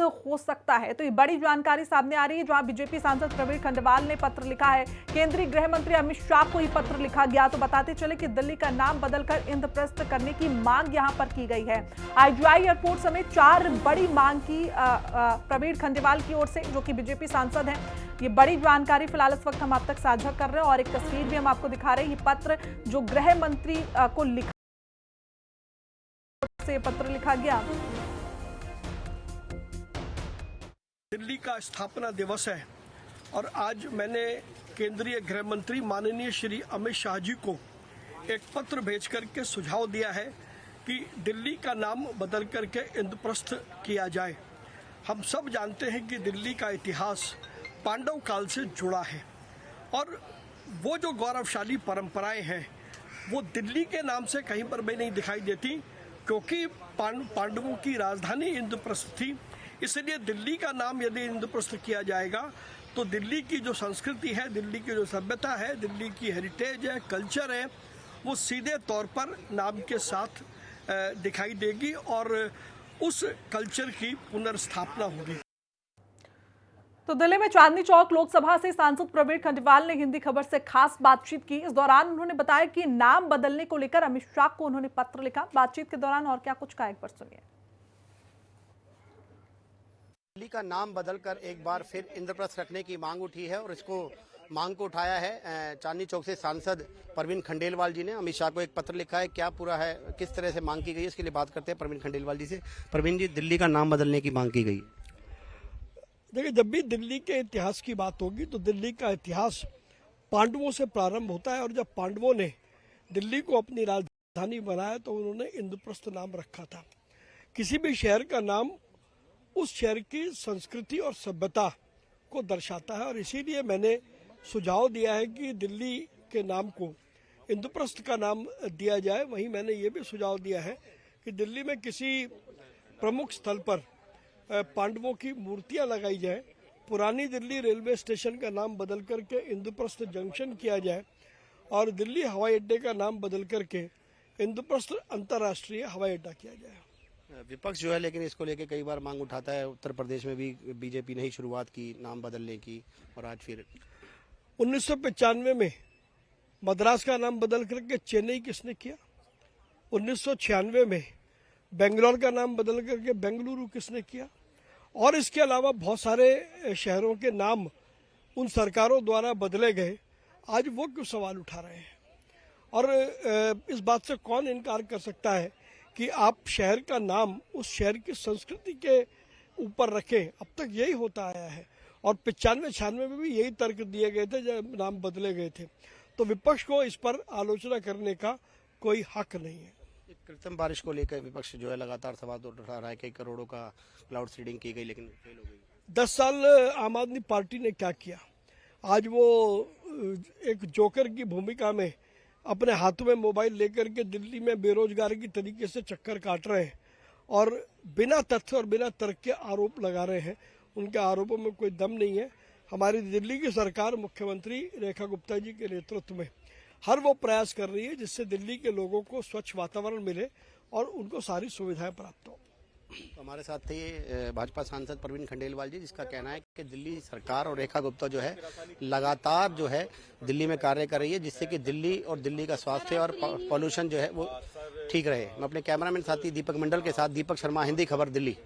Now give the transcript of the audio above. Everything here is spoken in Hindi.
हो सकता है। तो ये बड़ी जानकारी सामने आ रही है, जहां बीजेपी सांसद प्रवीण खंडेलवाल ने पत्र लिखा है। केंद्रीय गृह मंत्री अमित शाह को ये पत्र लिखा गया। तो बताते चले कि दिल्ली का नाम बदलकर इंद्रप्रस्थ करने की मांग यहां पर की गई है। आईजीआई एयरपोर्ट समेत 4 बड़ी मांग की प्रवीण खंडेलवाल की ओर से, जो कि बीजेपी सांसद हैं। ये बड़ी जानकारी फिलहाल इस वक्त हम आप तक साझा कर रहे हैं और एक तस्वीर भी हम आपको दिखा रहे हैं। ये पत्र जो गृह मंत्री को लिखा से पत्र लिखा गया। दिल्ली का स्थापना दिवस है और आज मैंने केंद्रीय गृह मंत्री माननीय श्री अमित शाह जी को एक पत्र भेज करके सुझाव दिया है कि दिल्ली का नाम बदल करके इंद्रप्रस्थ किया जाए। हम सब जानते हैं कि दिल्ली का इतिहास पांडव काल से जुड़ा है और वो जो गौरवशाली परंपराएं हैं वो दिल्ली के नाम से कहीं पर भी नहीं दिखाई देती, क्योंकि पांडवों की राजधानी इंद्रप्रस्थ थी। इसलिए दिल्ली का नाम यदि इंद्रप्रस्थ किया जाएगा तो दिल्ली की जो संस्कृति है, दिल्ली की जो सभ्यता है, दिल्ली की हेरिटेज है, कल्चर है, वो सीधे तौर पर नाम के साथ दिखाई देगी और उस कल्चर की पुनर्स्थापना होगी। तो दिल्ली में चांदनी चौक लोकसभा से सांसद प्रवीण खंडेलवाल ने हिंदी खबर से खास बातचीत की। इस दौरान उन्होंने बताया कि नाम बदलने को लेकर अमित शाह को उन्होंने पत्र लिखा। बातचीत के दौरान और क्या कुछ कहा, एक बार सुनिए। दिल्ली का नाम बदलकर एक बार फिर इंद्रप्रस्थ रखने की मांग उठी है और इसको मांग को उठाया है चांदनी चौक से सांसद प्रवीण खंडेलवाल जी ने। अमित शाह को एक पत्र लिखा है, क्या पूरा है, किस तरह से मांग की गई है, इसके लिए बात करते हैं प्रवीण खंडेलवाल जी से। प्रवीण जी, दिल्ली का नाम बदलने की मांग की गई। देखिए, जब भी दिल्ली के इतिहास की बात होगी तो दिल्ली का इतिहास पांडवों से प्रारंभ होता है और जब पांडवों ने दिल्ली को अपनी राजधानी बनाया तो उन्होंने इंद्रप्रस्थ नाम रखा था। किसी भी शहर का नाम उस शहर की संस्कृति और सभ्यता को दर्शाता है और इसीलिए मैंने सुझाव दिया है कि दिल्ली के नाम को इंद्रप्रस्थ का नाम दिया जाए। वहीं मैंने ये भी सुझाव दिया है कि दिल्ली में किसी प्रमुख स्थल पर पांडवों की मूर्तियां लगाई जाए, पुरानी दिल्ली रेलवे स्टेशन का नाम बदल करके इंद्रप्रस्थ जंक्शन किया जाए और दिल्ली हवाई अड्डे का नाम बदल करके इंद्रप्रस्थ अंतर्राष्ट्रीय हवाई अड्डा किया जाए। विपक्ष जो है लेकिन इसको लेके कई बार मांग उठाता है। उत्तर प्रदेश में भी बीजेपी ने ही शुरुआत की नाम बदलने की और आज फिर 1995 में मद्रास का नाम बदल करके चेन्नई किसने किया? 1996 में बेंगलोर का नाम बदल करके बेंगलुरु किसने किया? और इसके अलावा बहुत सारे शहरों के नाम उन सरकारों द्वारा बदले गए। आज वो क्यों सवाल उठा रहे हैं? और इस बात से कौन इनकार कर सकता है कि आप शहर का नाम उस शहर की संस्कृति के ऊपर रखें? अब तक यही होता आया है और 95-96 में भी यही तर्क दिए गए थे जब नाम बदले गए थे। तो विपक्ष को इस पर आलोचना करने का कोई हक नहीं है। कृत्रिम बारिश को लेकर विपक्ष जो है लगातार सवाल उठा रहा है कि करोड़ों का क्लाउड सीडिंग की गई लेकिन फेल हो गई। 10 साल आम आदमी पार्टी ने क्या किया? आज वो एक जोकर की भूमिका में अपने हाथों में मोबाइल लेकर के दिल्ली में बेरोजगार की तरीके से चक्कर काट रहे हैं और बिना तथ्य और बिना तर्क के आरोप लगा रहे हैं। उनके आरोपों में कोई दम नहीं है। हमारी दिल्ली की सरकार मुख्यमंत्री रेखा गुप्ता जी के नेतृत्व में हर वो प्रयास कर रही है जिससे दिल्ली के लोगों को स्वच्छ वातावरण मिले और उनको सारी सुविधाएं प्राप्त हो। तो हमारे साथ थे भाजपा सांसद प्रवीण खंडेलवाल जी, जिसका कहना है कि दिल्ली सरकार और रेखा गुप्ता जो है लगातार जो है दिल्ली में कार्य कर रही है जिससे कि दिल्ली और दिल्ली का स्वास्थ्य और पॉल्यूशन जो है वो ठीक रहे। मैं अपने कैमरामैन साथी दीपक मंडल के साथ दीपक शर्मा, हिंदी खबर, दिल्ली।